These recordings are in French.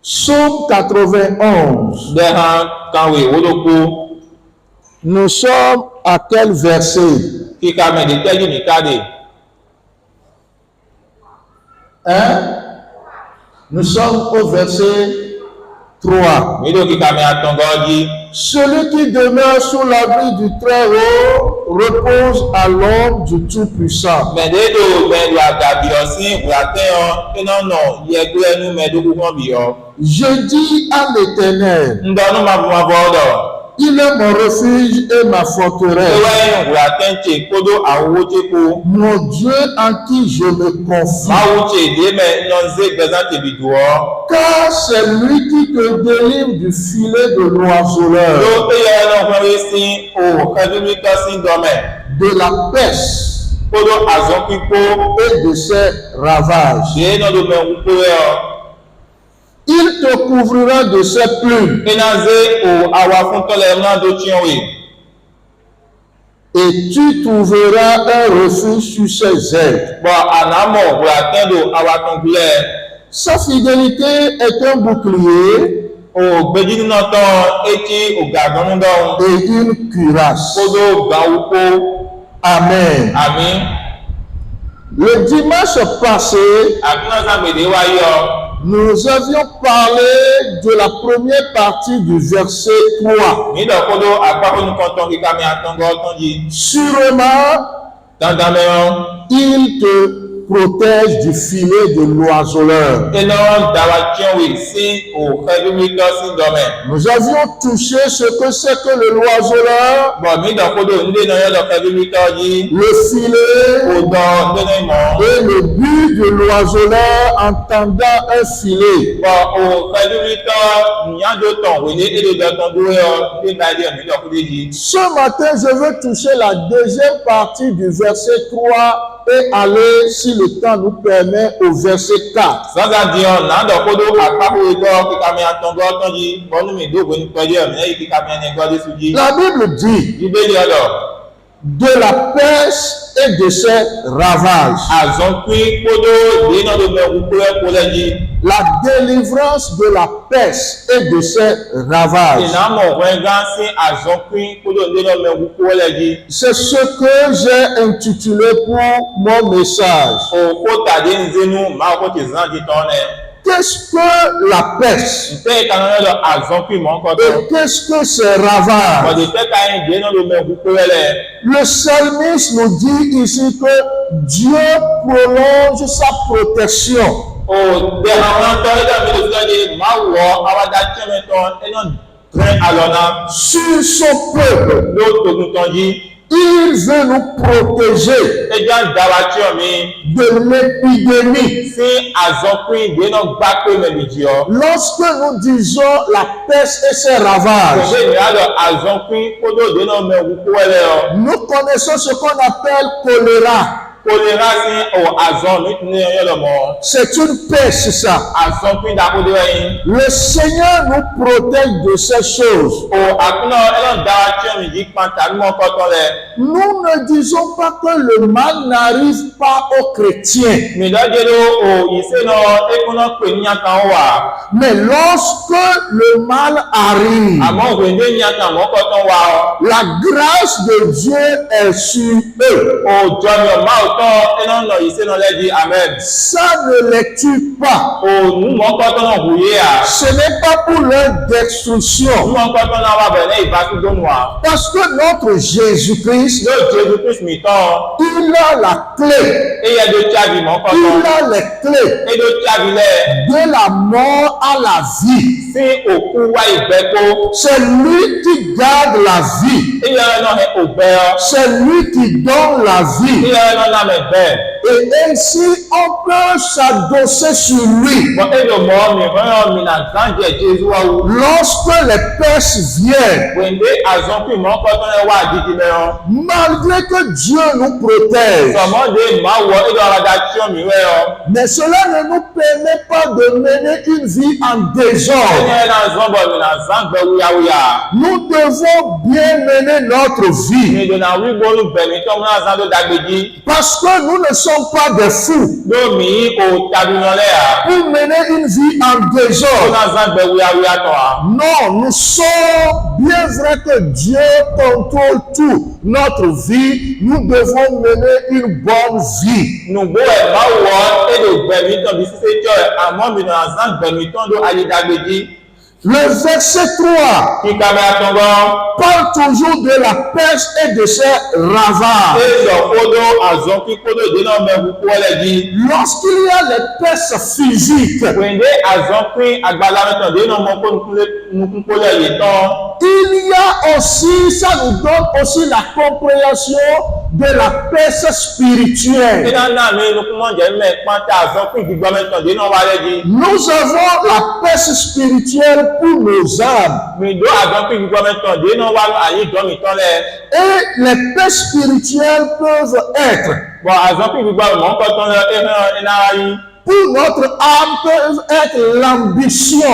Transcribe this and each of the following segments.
Psaume 91. Dehan kanwe woloko. Nous sommes à quel verset? Kika me de teji mi kade. Nous sommes au verset 3. Mi do kika me atongoji. Celui qui demeure sous l'abri du Très-Haut repose à l'ombre du Tout-Puissant. Me de do me do agabi osin wo ateyan enono yegbe nu me do kukan bi o. Je dis à l'Éternel, Ndonu ma bu ma bodo. il est mon refuge et ma forteresse, Ewe wo atenche kodo awo cheko. mon Dieu en qui je me confie. Ma wuche de me nonze bezante biduo. Car c'est lui qui te délivre du filet de l'oiseleur, Lo eye no kwere sin o kadumi kasin dome. de la peste Kodo azon pipo. et de ses ravages. De no do me wupo yo. Il te couvrira de ses plumes Enaze o awa fun tole na do chinwe. et tu trouveras un refuge sur ses ailes. Bo anamo wo atendo awa tongule. Sa fidélité est un bouclier O gbeji nínú tán eti ògàdán nídọ́ et une cuirasse. kódó gbà wúkó. Amen. Àmín. Le dimanche passé, Àbínà sàgbèdè wáyé ọ. nous avions parlé de la première partie du verset 3. Nídọ̀ kódó àgbákónú kan tán kíkà mi àtọ́ngọ́ tán yìí. Sûrement, Dandan mẹ́rán. il te protège du filet de l'oiseleur. Iná dáwà tíọ̀wé sí òkèdúmítọ́ sí dọ́mẹ̀. Nous avions touché ce que c'est que l'oiseleur, Bọ̀ nídọ̀ kódó ndé náà yẹ́ lọ́kèdúmítọ́ yìí. le filet Kódọ̀ ndé náà mọ̀. et le but de l'oiseleur en tendant un filet. Bọ̀ òkèdúmítọ́ ìyájọ́ tán wèlé édèdọ́ tán dúró yọ ní nàìjíríà nídọ̀ kódé yìí. Ce matin, je veux toucher la deuxième partie du verset 3 et aller, si le temps nous permet, au verset 4. Sọ́gà diyan nàádọ̀ kódó àpapọ̀ ìgbọ́ kíkà mi àtọ̀ngọ́ tán yìí bọ́nú mi dóògbé ní pẹ́lú ẹ̀mí lẹ́yìn kíkà mi ẹni gbọ́dé sí yìí. La Bible dit Bíbélì ọ̀dọ̀ de la peste et de ses ravages, àzọ́n pín kódó ìdènà ló mẹ́kú kúrẹ́kú lẹ́yìn. la délivrance de la peste et de ses ravages. Ìnámọ̀ wẹ́ngá sí àzọ́n pín kódó ìdènà mẹ́kú kúrẹ́ lẹ́yìn. C'est ce que j'ai intitulé pour mon message. Òkú tàdé ń zénú máa kó ti zán di tán nẹ. Qu'est-ce que la peste Ìfẹ́ ìkànnì lọ àzọ́n pín mọ́ kọ́tọ́. et qu'est-ce que ces ravages? Bọ̀dé tẹ́ka yín ìdènà ló mẹ́kú kúrẹ́ lẹ̀. Le psalmiste nous dit ici que Dieu prolonge sa protection. Òdè àwọn tọ́ ẹ̀dá mi lè fi lọ́dẹ máa wọ̀ àwàdà tíọ́mẹ́tọ́ ẹ̀nà tẹ́ àlọ́nà. Sur son peuple, Ló togun tán yìí. il veut nous protéger Ẹjọ́ ń dára tí ọ̀ mi de l'épidémie. sí àzọ́pín ìdènà gbá pé mẹ́lìjì ọ. Lorsque nous disons la peste et ses ravages, Òṣè ìrìnàjò àzọ́pín kódó ìdènà mẹ́wù kó wẹ́lẹ́ ọ. nous connaissons ce qu'on appelle choléra. Kólera sí àzọ́ nítorí ọyọ́ lọ́mọ. C'est une peste, ça. Àzọ́pín dàkúdé ẹyin. Le Seigneur nous protège de ces choses. Àkúnná ẹlọ́n dára tí ọ̀ mi yìí pàtà mímọ́ kọ́tọ́ lẹ. Nous ne disons pas que le mal n'arrive pas aux chrétiens. Mìdọ́jẹ́ ló ìṣẹ́nà ẹkúnná pè ní àkàn wà. Mais lorsque le mal arrive, Àmọ́ òwèndé ní àkàn mọ́ kọ́tọ́ wà ọ. la grâce de Dieu est sur eux. Òjọ́ mi ọ̀ máa tọ́ ẹnà nà ìṣẹ́nà lẹ́dí Ahmed. Ça ne les tue pas. Òun mọ́ kọ́tọ́ náà wòye à. Ce n'est pas pour leur destruction. Mọ́ kọ́tọ́ náà wà bẹ̀rẹ̀ ìbáṣúgbónú wa. Parce que notre Jésus-Christ, Yóò Jésù Kristu mi tán. il a la clé. Eye do tsabi mọ́ Il kọ́tọ́. a les clés Edo tsabi lẹ̀. de la mort à la vie. Sí òkú wá ìgbẹ́kó. C'est lui qui garde la vie. Eye náà ẹ òbẹ́ ọ. C'est lui qui donne la vie. Eye náà nà mẹ́ bẹ́ẹ̀. Et ainsi, on peut s'adosser sur lui. Bọ̀ edo mọ́ mi fẹ́ràn mi nà gánjẹ Jésù wa wò. Lorsque les pestes viennent, Wèndé àzọ́pì mọ́ kọ́tọ́ náà wà dídí mẹ́rán. malgré que Dieu nous protège, Sọ̀mọ́dé máa wọ edo arada tí ó mi wẹ́ ọ. mais cela ne nous permet pas de mener une vie en désordre. Nous devons bien mener notre vie. Parce que nous ne sommes pas des fous. Pour mener une vie en désordre. Non, nous sommes, bien vrai que Dieu contrôle tout notre vie, nous devons mener une bonne vie. Le verset 3 parle toujours de la peste et de ses ravages. Lorsqu'il y a les pestes physiques, il y a aussi, ça nous donne aussi la compréhension de la peste spirituelle. Nous avons la peste spirituelle pour nos âmes. Et les pestes spirituelles peuvent être pour notre âme, peuvent être l'ambition,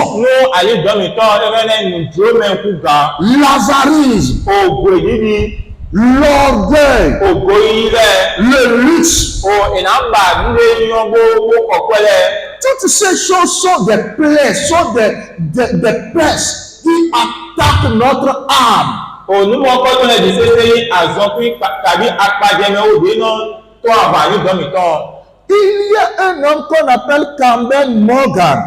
l'avarice, l'orgueil, le luxe. Toutes ces choses sont des plaies, sont des pestes qui attaquent notre âme. Il y a un homme qu'on appelle Campbell Morgan.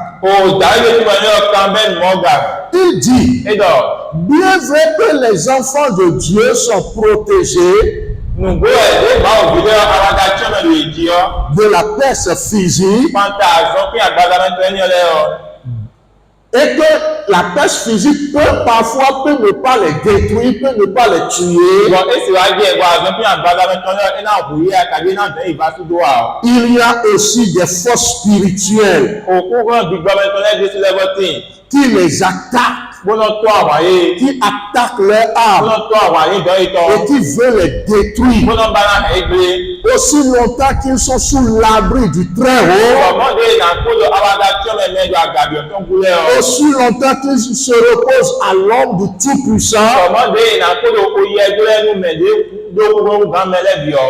Il dit, bien vrai que les enfants de Dieu sont protégés de la peste physique, et que la peste physique peut parfois ne pas les détruire, peut ne pas les tuer. Il y a aussi des forces spirituelles qui les attaquent, qui attaquent leur âme et qui veulent les détruire. Aussi longtemps qu'ils sont sous l'abri du Très-Haut, aussi longtemps qu'ils se reposent à l'ombre du Tout-Puissant,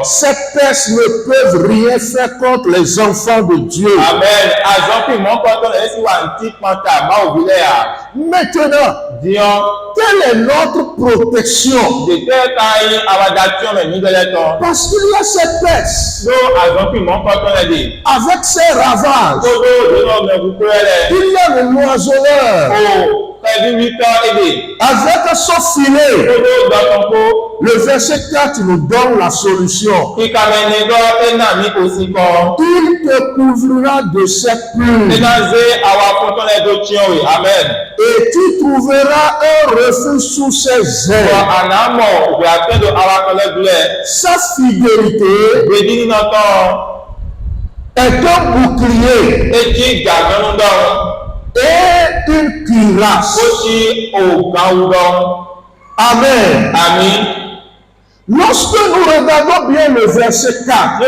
ces pestes ne peuvent rien faire contre les enfants de Dieu. Maintenant, quelle est notre protection? Parce qu'il y a cette peste avec ses ravages. Il y a le moisonneur avec son filet. Le verset 4 nous donne la solution. Il te couvrira de ses plumes. Et tu trouveras un refuge sous ses ailes. Sa fidélité est un bouclier et une cuirasse. Amen. Lorsque nous regardons bien le verset 4,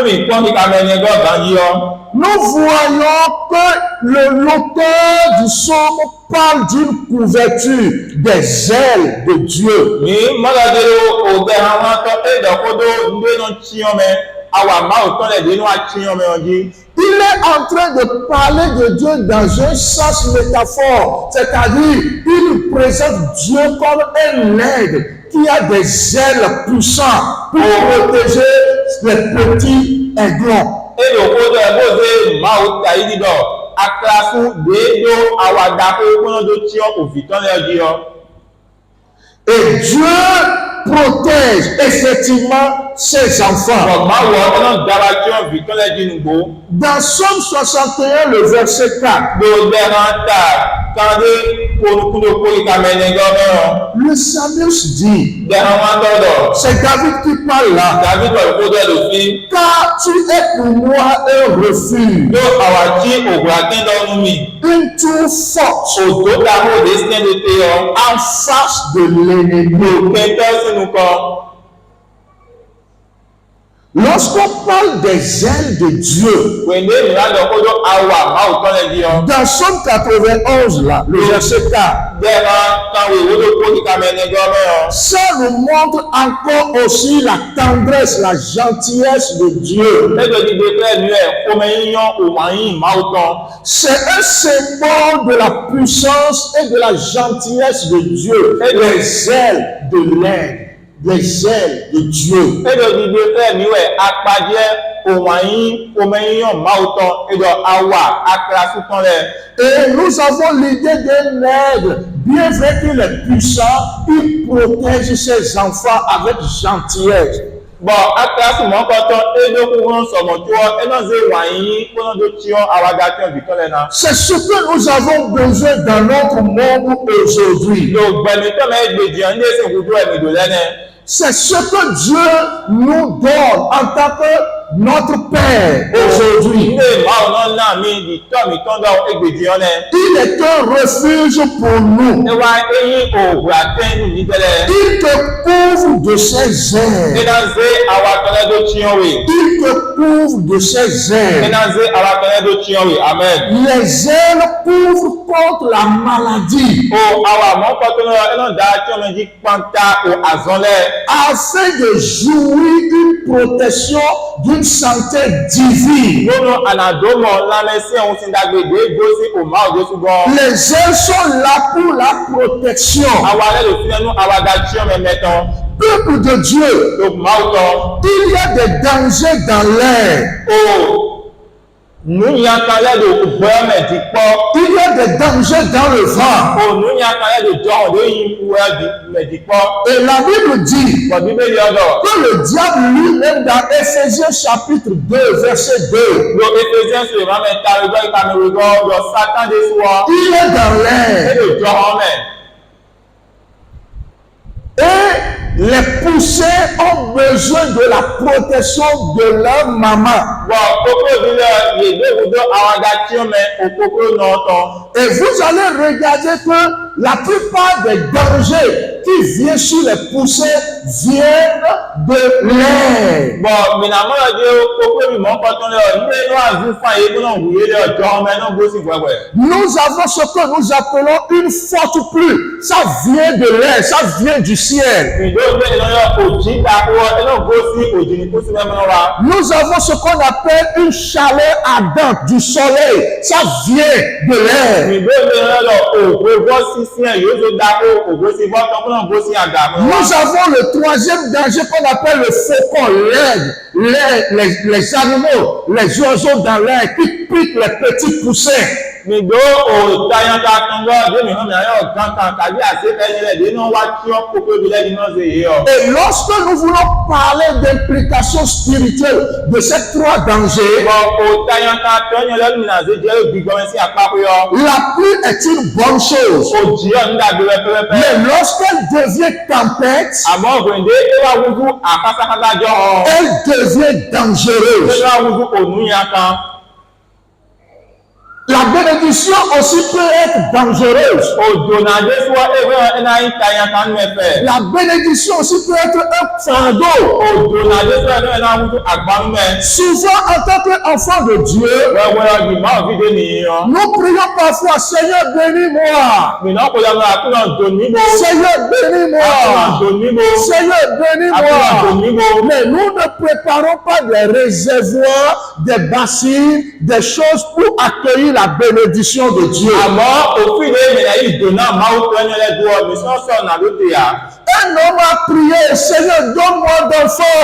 nous voyons que l'auteur du psaume parle d'une couverture des ailes de Dieu. Il est en train de parler de Dieu dans un sens métaphore, c'est-à-dire il présente Dieu comme un aigle qui a des ailes puissantes pour protéger les petits aiglons. Et Dieu protège effectivement ses enfants. Dans Somme 61, le verset 4, le psalmiste dit, c'est David qui parle là, car tu es pour moi un refuge, une tour forte en face de l'ennemi. Lorsqu'on parle des ailes de Dieu, Wende mìíràn kodo awa máa tán lẹ di ọ. dans Somme 91, là, le verset 4, Bẹ́ẹ̀ máa táwọn ìwé ló kó kíkà mẹ́ni gbọ́ mẹ́rọ. ça nous montre encore aussi la tendresse, la gentillesse de Dieu. Lẹ́gbẹ̀ẹ́ dídé pẹ́ nu ẹ̀ kó mẹ́ yíyan òwò yín máa tán. C'est un symbole de la puissance et de la gentillesse de Dieu. Et les ailes de l'aide, les ailes de Dieu. Lẹ́gbẹ̀ẹ́ dídé pẹ́ nu ẹ̀ apájẹ́ òwò yín kó mẹ́ yíyan máa tán. Ẹjọ́ awa akérasí tán lẹ. Et nous avons l'idée d'un aide. Bien vrai qu'il est puissant, il protège ses enfants avec gentillesse. Bon, akérasí mọ́ kọ́tọ́ ẹjọ́ kó wọ́n sọ̀mọ̀ tó ọ ẹ náà ṣe wà yín kó náà tó tí ọ àwàdà tí ọ bì tán lẹ náà. C'est ce que nous avons besoin dans notre monde aujourd'hui. Lògbẹ̀mí tọ́ mẹ́ gbèjì ọ̀ ní èsì ìwúdó ẹ̀mí ìdò lẹ́nẹ̀. C'est ce que Dieu nous donne en tant que notre Père aujourd'hui. Ilé ìmáwò náà náà mi di tọ́ mi tán dọ̀ ẹgbèjì ọ lẹ. Il est un refuge pour nous. Ẹ wá eyín òògùn àtẹ́yìn ní tẹ́lẹ̀. Il te couvre de ses Ẹ ailes. náà ṣe àwọn akẹ́lẹ́ tó tí ọ wè. Il te couvre de ses Ẹ ailes. náà ṣe àwọn akẹ́lẹ́ tó tí ọ wè. Amen. Les ailes couvrent contre la maladie O àwọn àmọ́ pọ́tọ́ náà ẹ náà dáa tí ọmọ yìí pọ́ńtà o àzọ́lẹ̀. afin de jouir d'une protection, d'une santé divine. Lónà ànàdómọ̀ lámẹ́sí ẹ̀hún ti dàgbègbè gbósí òmá òjò ṣùgbọ́n. Les ailes sont là pour la protection. Àwọn alẹ́ lè fi ẹnu àwọn àga tí ọmọ ẹ̀mẹ́tàn. Peuple de Dieu, Ló má ó tán. il y a des dangers dans l'air. O nùyàn kan lẹ́dọ̀ ògbọ́ ẹ̀mẹ̀dì pọ́. Il y a des dangers dans le vent. O nùyàn kan lẹ́dọ̀ jọ ọ̀dọ́ yìí wú ẹ̀mẹ̀dì pọ́. Et la Bible dit Bọ̀ bíbélì ọ̀dọ̀. que le diable lui-même dans Éphésiens chapitre 2, verset 2, Lo Éphésiens sur ìmọ̀ mẹ́ta rẹ̀gbọ́ ìkàmìrìgọ́ ọ̀dọ̀ Sátán dé sí wọn. il est dans l'air. Lẹ́dọ̀ jọ ọmọ ẹ̀. Et les poussées ont besoin de la protection de leur maman. Bọ̀ kókó ìbílẹ̀ yèdè ìwúdó àwọn àga tí ọmọ òkókó náà tán. Et vous allez regarder que la plupart des dangers qui viennent sur les poussées viennent de l'air. Bọ̀ mìnàmọ́lá dé kókó ìmọ̀ pọ́tán lọ ilé inú àzúfà yìí tó náà wùyé lé ọjọ́ ọmọ ẹ̀ náà gbósì wẹ̀wẹ̀. Nous avons ce que nous appelons une forte pluie. Ça vient de l'air, ça vient du ciel. Ìdó ìgbé ìlọ́yọ̀ òjì dàpọ̀ ẹ̀ náà gbósì òjì ní kó sí mẹ́mọ́ wa. Nous avons ce qu'on appelle une chaleur ardente du soleil. Ça vient de l'air. Ìdó ìgbé ìlọ́yọ̀ ògbó bọ́ sí sí ẹ̀ yóò tó dàpọ̀ ògbó sí bọ́ tán kó náà gbósì àgbà mọ́ wa. Nous avons le troisième danger qu'on appelle le faucon, les animaux, les oiseaux dans l'air qui piquent les petits poussins. Mìgbó òtayánta tọ́ngọ́ démi hàn mí ayọ̀ kankan tàbí àṣepẹ́yẹlẹ̀ dénú wá tí ó kókó ìbílẹ̀ ní náà ṣe yé ọ. Et lorsque nous voulons parler d'implications spirituelles de ces trois dangers, Bọ̀ òtayánta tọ́yẹlẹ̀ lùmìnà ṣe jẹ́ ògbìgbọ́n sí àpapọ̀ yọ. la pluie est une bonne chose. Òjì ọ̀ ń dàgbé pẹ́pẹ́pẹ́. Mais lorsqu'elle devient tempête, Àmọ́ ògbèǹde éwà wúdú àkásákásá jọ ọ. elle devient dangereuse. Éwà wúdú ònúyàn kan. La bénédiction aussi peut être dangereuse. Òjò náà dé sí wọ́n éwé ẹ̀ná ìtayánta ń mẹ́fẹ́. La bénédiction aussi peut être un fardeau. Òjò náà dé sí wọ́n ẹ̀ná wúdú àgbánúmẹ́. Souvent, en tant qu'enfant de Dieu, Wẹ́wẹ́ ọdún máa fi dé nìyẹn. nous prions parfois, Seigneur, bénis-moi. Mìíràn kò yàgò àkúnà dùn níbo. Seigneur, Àkúnà bénis-moi. dùn níbo. Seigneur, Àkúnà dùn bénis-moi. níbo. Mais nous ne préparons pas des réservoirs, des bassines, des choses pour accueillir la bénédiction de Dieu. Àmọ́ òfin ilé ìrìnà yìí dùn náà máa ń pẹ́ ní ẹlẹ́dùn ọ̀mí sọ́sọ́ náà ló dé yá. Un homme a prié, Seigneur, donne-moi d'enfants.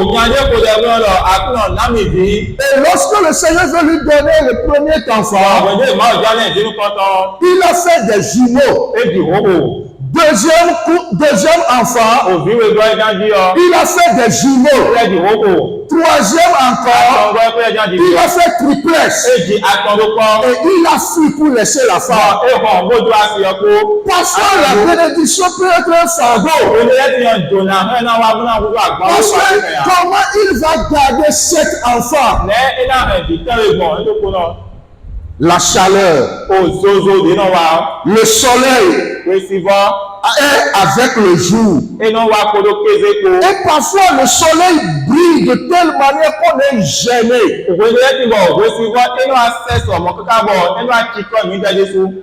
Ìyànjẹ́ kò lè wọ́n lọ àkúnà lámìdí. Et lorsque le Seigneur veut lui donner le premier enfant, Àwẹ̀dẹ́ ìmọ̀ ìjálẹ̀ ìdínú kọ́tọ́. il a fait des jumeaux. Éjì wọ́pọ̀. Deuxième enfant, Òbí wo gbọ́ ẹja jí ọ. il a fait des jumeaux. Éjì wọ́pọ̀. Troisième encore, Àtọ̀gbọ́ ẹgbẹ́ ẹja jí il ọ. a fait triplex. Éjì àtọ̀gbọ́. Et il a fui pour laisser la femme. Ẹ̀kọ́ gbójú àti ọkọ̀. Parce que la bénédiction peut être un fardeau. Olè ẹ̀ ti yàn dùn náà ẹ̀ náà wá fún náà gbogbo àgbà Parce wọ́pọ̀ àti que ẹ̀yà. comment il va garder 7 enfants? Lẹ́ iná ẹ̀dì tẹ́lẹ̀ gbọ̀n ẹ̀dọ́kọ̀ náà. La chaleur, Òzòzò dínà wa. le soleil, Pèsè bọ́. est avec le jour. Eno wa kodo kezeko. Et parfois le soleil brille de telle manière qu'on est gêné. Ògbóni ti bọ̀ ògbó sí wọ́n eno asẹ́sọ̀ ọmọ kíkà bọ̀ eno akíkọ́ mi dájú sí.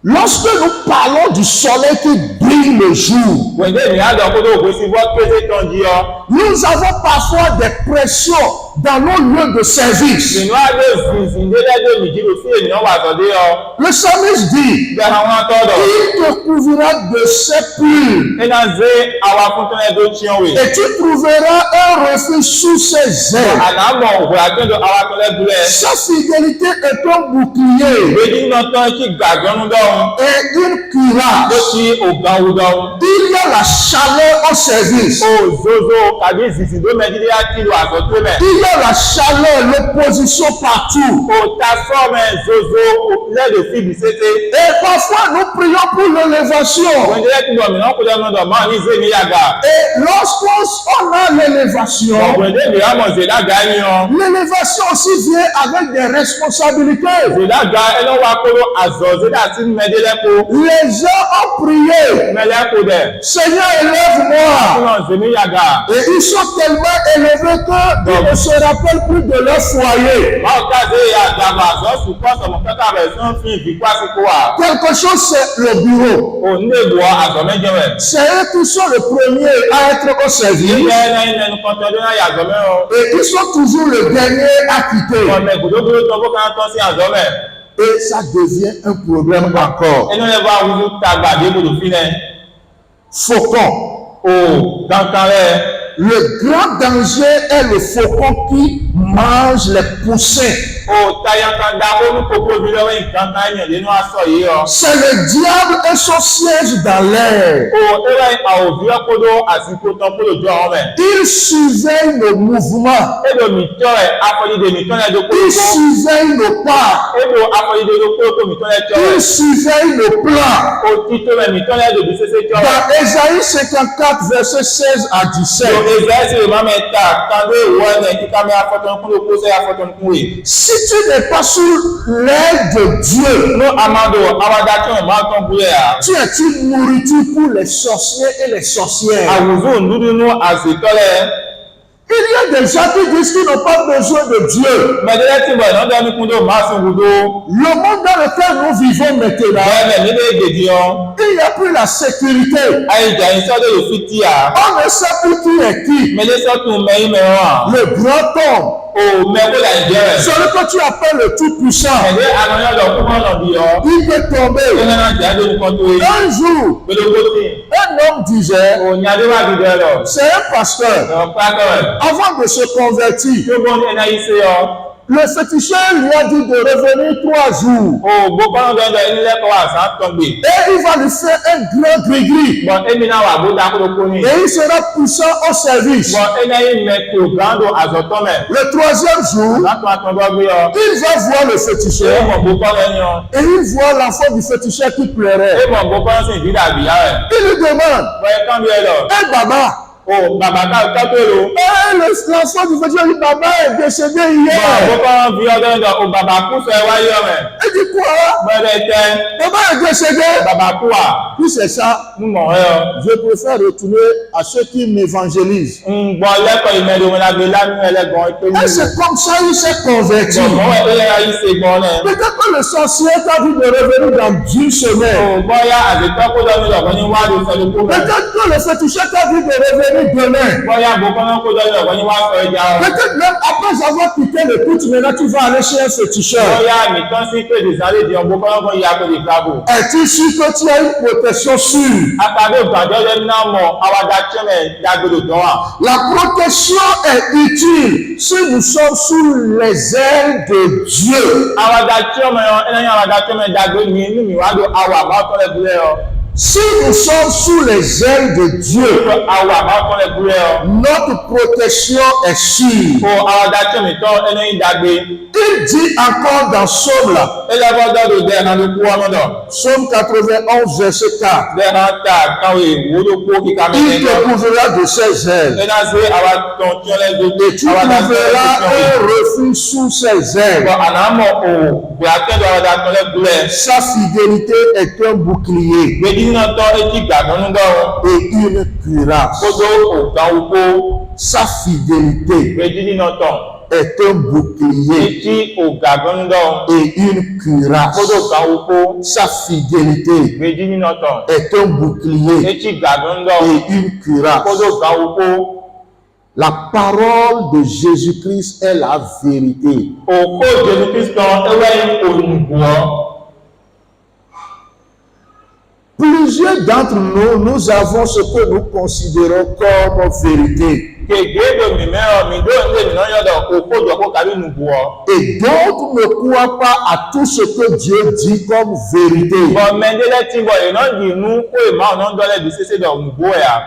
Lorsque nous parlons du soleil qui brille le jour, Wẹ̀ndé mi á lọ kodo ògbó sí wọ́n kéze tán jí ọ. nous avons parfois des pressions dans nos lieux de service. Ìnú àgbẹ̀ ìsìn dédé mi jíro sí ènìyàn wà tọ́dé ọ. Le psalmiste dit, Bí àwọn atọ́dọ̀. il te couvrira de ses plumes Ena zé àwa fún tọ́lẹ̀ tó tiẹ̀ wè. et tu trouveras un refuge sous ses ailes. Àlámọ̀ òwò àgbẹ̀dọ̀ àwa tọ́lẹ̀ dúlẹ̀. Sa fidélité est un bouclier Ìgbéjì náà tán kí gbàgbọ́nú dọ́hun. et une Ló cuirasse. ti ògàn wù dọ́hun. Il y a la chaleur au service. Òzozo tàbí ìsìsì tó mẹ́jídé á kìlò àsọ̀tún mẹ́. Il y a la chaleur, l'opposition partout. Òta sọ́mẹ̀ zozo lẹ́dọ̀ fìbì sété. Et parfois nous prions pour l'élévation. Wẹ̀ndé ti bọ̀ mìíràn kó jẹ́ mọ́dọ̀ máa ní ìzé mi yàgà. Et lorsqu'on a l'élévation, Wẹ̀ndé mi rámọ̀ zèdága yíyan. l'élévation aussi vient avec des responsabilités. Zèdága ẹlọ́ wa kóró àzọ̀ zédà tí mẹ́dẹ́lẹ́kó. Les gens ont prié, Mẹ́lẹ́kó dẹ̀. Seigneur, élève-moi. Fúnà zèmí yàgà. Et ils sont tellement élevés qu'ils ne se rappellent plus de leur foyer. Báwo káàdé àgbàgbà àzọ̀ sùpọ̀ sọ̀mọ̀ kẹ́kà rẹ̀ sọ́n fi ìdíkọ́ àsìkò wà. Quelque chose, c'est le bureau. Òní lè wọ àzọ̀ méjì rẹ̀. C'est eux qui sont les premiers à être au service. Ilé ẹni ẹni kan tọ́jú náà yàzọ̀ mẹ́rọ. Et ils sont toujours les derniers à quitter. Ọ̀nà ìgbòdógbòdó tọ́ bó kan tọ́ sí àzọ̀ mẹ́. Et ça devient un problème encore. Ẹnu ẹ̀ bá wúlú tàgbà débòdò fílẹ̀. Faucon. O kankan rẹ̀. Le grand danger est le faucon qui mange les poussins. O tayakanda olùkókó mi lọ́wọ́ ìkankan ẹ̀yàn nínú aṣọ yìí ọ. C'est le diable et son siège dans l'air. O ẹ̀rọ àwòjú ẹ̀kọ́dọ̀ àsìkò tán kó lójú ọ̀rọ̀ rẹ̀. Il surveille nos mouvements. Edo mìtọ́ rẹ̀ afọlídé mìtọ́ rẹ̀ Il dókòókò. surveille nos pas. Edo afọlídé dókòókò mìtọ́ rẹ̀ tọ́ Il rẹ̀. surveille nos plans. O títọ́ rẹ̀ mìtọ́ rẹ̀ dòbí sẹ́sẹ́ tọ́ rẹ̀. Dans Ésaïe 54, verset 16 à 17. Lo Esaïe sì máa mẹ́ta kandé ìwọ ẹ̀ kíkà mi afọ́tọ́nkún ló kó sẹ́ afọ́tọ́nkún rẹ̀. Si tu n'es pas sous l'aile de Dieu, Ní Amado Awadakẹ́ ẹ̀ máa tán búrẹ́ à. tu es une nourriture pour les sorciers et les sorcières. Àwùjọ òǹdúdúnú àṣetọ́lẹ̀. Il y a des gens qui disent qu'ils n'ont pas besoin de Dieu. Mẹ̀dẹ́lẹ́ tí bọ̀ ìnáwó ní kúndó máa sún gbogbo. Le monde dans lequel nous vivons maintenant, Bẹ́ẹ̀ni nílé èdèdì ọ. il n'y a plus la sécurité. Àìjà ìsọ́dọ̀ yóò fi tí a. On ne sait plus qui est qui. Mẹ̀lẹ́sọ́tún mẹ́yìn mẹ́rán à. Le grand homme, O mẹ́kó là ń jẹ́ rẹ̀. celui que tu appelles le tout-puissant, Ẹ̀dẹ́ àmọ́yọ́dọ̀ fún ọ̀nà bí ọ. il peut tomber. Ẹ̀dẹ́ náà jáde nǹkan tó yẹ. Un jour, Gbẹdọgbọ tí. un homme disait, Òní Adéwàdí bẹ́ẹ̀ lọ. c'est un pasteur. Ẹ̀rọ pàtó rẹ̀. Avant de se convertir, Tí ó gbọ́n ní ẹ̀ná yìí ṣe ọ. le féticheur lui a dit de revenir 3 jours. O gbogbo ọ̀nà dọ́dọ̀ ẹni lẹ́kọ̀ọ́ àṣà tán gbè. Et il va lui faire un grand gris-gris. Bọ̀ ẹ̀mí náà wà bó dákúrò kó ní. Et il sera puissant au service. Bọ̀ ẹ̀ná yìí mẹ́kò gbàndó àzọ̀tọ́ mẹ́. Le 3e jour, Látọ̀ àtọ̀gbọ́ gbé ọ. il va voir le Ṣé féticheur. mọ̀ gbogbo lẹ́yìn ọ? Et il voit l'enfant du féticheur qui pleurait. Ṣé mọ̀ gbogbo sì ìdílé àbíyá rẹ̀? Il lui demande, Bọ̀yẹ kán bí ẹ lọ. hey baba, O bàbá ká tó èrò. l'enfant du féticheur dit, baba est décédé Bọ̀ hier. gbogbo fi ọdún ẹ̀dọ̀ o bàbá kú sọ ẹ wáyé ọmọ ẹ̀. Il dit quoi? Bọ̀dẹ̀ tẹ Baba est décédé. bàbá kú à. Puis c'est ça, Ń mọ̀ ẹ ọ. je préfère retourner à ceux qui m'évangélisent. Ń gbọ́ lẹ́kọ̀ọ́ ìmẹ̀lẹ̀ òun lágbè lánú ẹlẹ́gbọ̀n ìpè ní Et ìlú. c'est comme ça qu'il s'est converti. Bọ̀ mọ̀ ẹ̀ ayé ṣe gbọ́n náà. Peut-être que le sorcier t'a dit de revenir dans 10 semaines. O bọ́yá àdìtọ́ kó lọ́mí lọ́gbọ́n ní wádìí sẹ́lẹ̀ kó mẹ́. Peut-être que le féticheur t'a dit de revenir demain. Bọ́yá gbogbo náà kó lọ́mí lọ́gbọ́n ní wá sọ ẹja ọ. Peut-être même après avoir quitté le culte, maintenant tu vas aller chez un féticheur. Bọ́yá mi tán sí pé ìsáré di ọgbọ́n kọ́ lọ́gbọ́n ìyá kò lè gbàgbó. Es-tu sûr que tu as une protection sûre? Àtàbí ìgbàjọ́ lẹ́nu náà mọ̀ àwàdà tíọ́mẹ̀ dágbélò tán wà. La protection est utile si nous sommes sous les ailes de Dieu. Àwàdà tíọ́mẹ̀ ẹlẹ́yìn àwàdà tíọ́mẹ̀ dágbé mi inú mi wá ló àwà bá tọ́lẹ̀ búlẹ̀ ọ. Si nous sommes sous les ailes de Dieu, Awa ma tɔn lɛ gblẽ o. notre protection est sûre. Ko awa da tɔ mi tɔ ene yi dagbe. Il dit encore dans Psaume là, Ele bɔ dɔ do dɛ na do kua mɔ dɔ. Psaume 91, verset 4, Dɛ na ta kan ye wo do ko kika mi il nɛ te dɔ. couvrira de ses ailes. Ena se awa tɔn tiɲɛ lɛ do. Tu Awa da tɔ lɛ trouveras do tiɲɛ. un refuge sous ses ailes. Bɔn ana mɔ o gbɛ akɛ do awa da tɔ lɛ gblẽ. Sa fidélité est un bouclier Gbedi na tɔ eti gagbɔnu dɔ. et une cuirasse. Kodo o gan wo Sa fidélité ko. Gbedi na tɔ. est un bouclier Eti o gagbɔnu dɔ. et une cuirasse. Kodo gan wo ko. Sa fidélité Gbedi na tɔ. est un bouclier Eti gagbɔnu dɔ. et une cuirasse. Kodo gan wo ko. La parole de Jésus-Christ est la vérité. O ko Jesu Kristo ewɛ yi onugboɔ. Plusieurs d'entre nous, nous avons ce que nous considérons comme vérité. Gègé do mi mẹ́rọ mi dó ní èmi náà yọ̀dọ̀ o ko jọ ko kàbí nugboɔ. Et donc, ne crois pas à tout ce que Dieu dit comme vérité. Bɔn mɛndélé ti bɔ yìí di nu ko ìmá ọ̀nà dọ́lẹ̀ bí sese dọ̀ nugboɔ ya.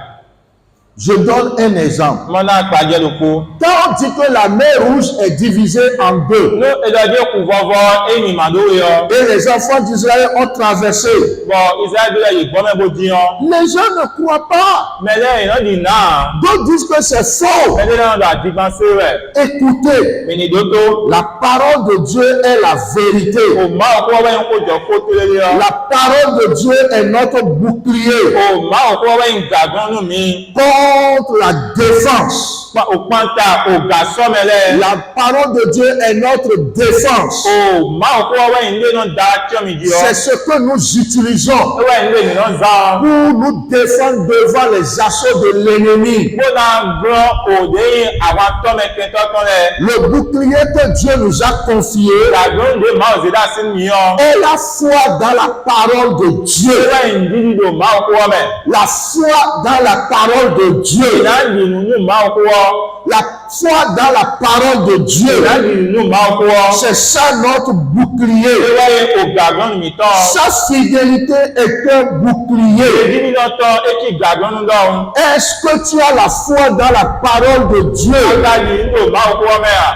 Je donne un exemple. Mọ́nà àgbàjẹ́ ló kó. Quand on dit que la mer Rouge est divisée en deux Ní ìdájọ́ kù fọ́fọ́ ẹ̀yìn màdó yọ. et les enfants d'Israël ont traversé, Bɔn Israẹli yìí gbọ́ mẹ́bó diyan. les gens ne croient pas. Mẹ́lẹ́ yìí náà di náà. D'autres disent que c'est faux. Mẹ́lẹ́ náà dà dìgbàsé rẹ̀. Écoutez, Mìnìdótó. la parole de Dieu est la vérité. O máa kó wẹ́yìn kó jọ kó tó lé yọ. La parole de Dieu est notre bouclier O máa kó wẹ́yìn gàgánú mi. contre la défense. O pàǹtà o gà sọ́mẹ́lẹ́. La parole de Dieu est notre défense. O máa kó wẹ́yìn ilé náà dá tíọ́ mi jù C'est ọ́. ce que nous utilisons Wẹ́yìn ilé mi náà zá. pour nous défendre devant les assauts de l'ennemi. Bó náà gbọ́ òde yìí àwọn atọ́mẹ̀kẹ́ tọ́tọ́ rẹ̀. Le bouclier que Dieu nous a confié Gàgbọ́ndé máa ò zédá sí mi yọ. est la foi dans la parole de Dieu. Wẹ́yìn dídìdò máa kó wọ́ mẹ́. La foi dans la parole de Dieu. Ìdáǹdì nínú máa kó wọ́. La foi dans la parole de Dieu. Ìdáǹdì nínú máa kó wọ́. C'est ça notre bouclier. Wẹ́yìn o gàgbọ́n mi tán. Sa fidélité est un bouclier. Èdè nínú tán etí gàgbọ́n dán. Est-ce que tu as la foi dans la parole de Dieu? Àgbàdì nínú máa kó wọ́ mẹ́ra.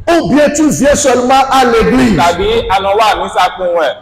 Ou bien tu viens seulement à l'église? Tàbí ànáwó mi sàkún rẹ̀.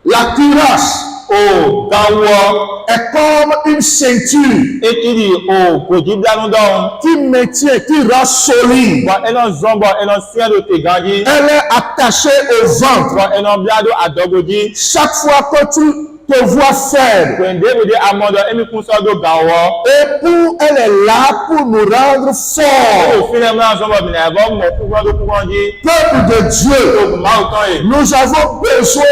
La cuirasse O gàwọ́. est comme une ceinture Etí di o kò jí dánú dán. qui maintient, qui rend solide. Bɔn ɛnɔ zɔnbɔ ɛnɔ siɛdo te ganji. Elle est attachée au ventre. Bɔn ɛnɔ biado adɔgoji. Chaque fois que tu te vois faible, Gbèndé bi de amɔdɔ emi kun sɔdo gàwɔ. elle est là pour nous rendre forts. O fi lɛ mìíràn zɔnbɔ bìnnà ɛbɔ mɔ kúkúrɔdó kúkúrɔdí. Peuple de Dieu, O máa tán yìí. nous avons besoin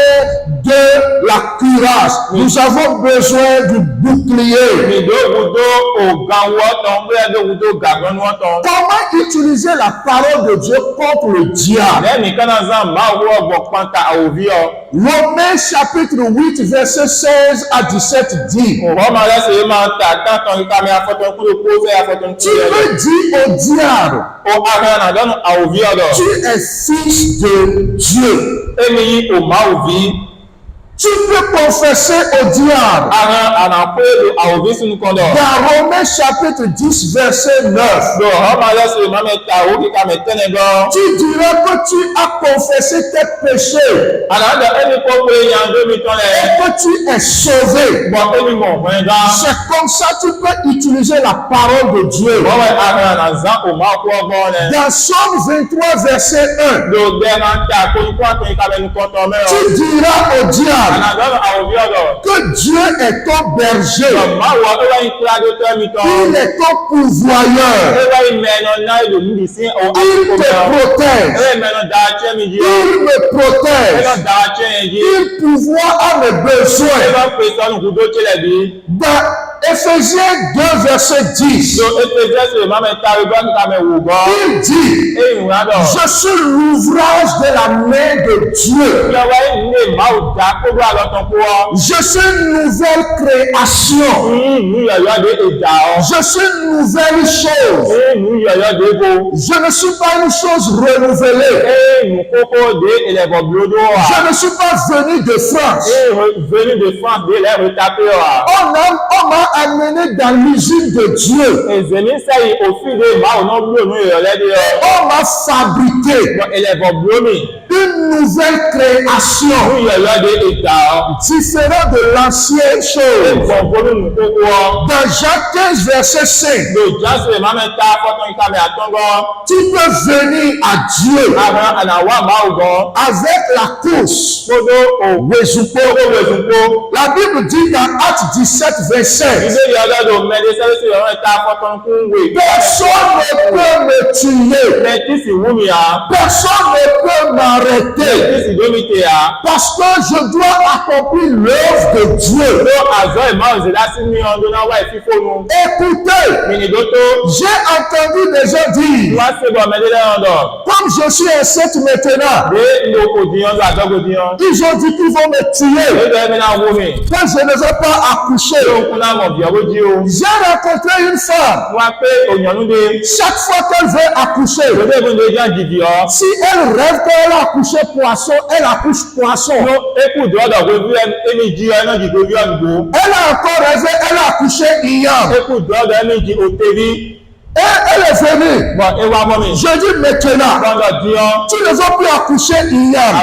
de la cuirasse. Nous avons besoin du bouclier. Mìdó gudo o gàwɔ tán bóyá dó gudo gàgbɔnu tán. Comment utiliser la parole de Dieu contre le diable? Lẹ́mìí kánná zan máa wọ́ gbọ̀ pátá àwòbí ọ. Romains chapitre 8, verset 16 à 17 dit, Òwò máa lẹ́sẹ̀ yìí máa ta tán kíkà mi afọ́tán kúrò kó fẹ́ afọ́tán tu kúrò peux dire au diable, O ara nà dánù àwòbí ọ̀dọ̀. tu es fils de Dieu. Èmi yìí o máa òbí. Tu peux confesser au diable. Ara ànàpé lo àwòbí sínú kọ́ndọ̀. Dans Romains chapitre 10, verset 9, Lọ ọ máa lẹ́sẹ̀ yìí máa mẹ́ ta owó kíkà mẹ́ tẹ́lẹ̀ gan. tu diras que tu as confessé tes péchés Ànàdà ẹni kọ́ pé yàndó mi tán et lẹ̀. que tu es sauvé. Bọ̀ ẹni mọ̀ ọ̀gbọ́n gan. C'est comme ça que tu peux utiliser la parole de Dieu. Wọ́n wẹ̀ ara nà zan o máa kó ọgbọ́n lẹ̀. Dans Somme 23, verset 1, Lọ gbẹ́ máa ń ta kóníkó àtúnyí ká mẹ́nu kọ́tọ̀ mẹ́rọ. tu diras au diable Ànàdánù àwòbí ọ̀dọ̀. que Dieu est ton berger. Máa wọ ẹwà yìí kíláàdó tẹ́ mi tán. Il est ton pourvoyeur. Ẹwà yìí mẹ́nà náà ìlú níbi sí ọ̀ Il àkókò te mẹ́rọ. protège. Ẹwà mẹ́nà dáa tẹ́ mi jí ọ́. Il me protège. Ẹwà dáa tẹ́ yẹn jí. Il pourvoit à mes besoins. Ẹwà pèsè ọ̀nù kúndó tẹ́lẹ̀ bí. Éphésiens 2, verset 10. So Éphésiens le même taribon comme Ougo. Il dit, Et il m'a dit. je suis l'ouvrage de la main de Dieu. Je suis une nouvelle création. Je suis une nouvelle chose. Je ne suis pas une chose renouvelée. Je ne suis pas venu de France. On m'a amené dans l'usine de Dieu. On m'a fabriqué une nouvelle création différente de l'ancienne chose. Dans Jacques 15, verset 5, tu peux venir à Dieu avec la course. La Bible dit dans Actes 17, 27, personne ne peut me tuer. Personne ne peut m'arrêter parce que je dois accomplir l'œuvre de Dieu. Écoutez, j'ai entendu des gens dire, comme je suis enceinte maintenant, ils ont dit qu'ils vont me tuer quand je ne vais pas accoucher. J'ai rencontré une femme, chaque fois qu'elle veut accoucher, si elle rêve qu'elle a accouché poisson, elle accouche poisson. Elle a encore rêvé, elle a accouché iam. Et elle est venue. Je dis maintenant, tu ne vas plus accoucher iam.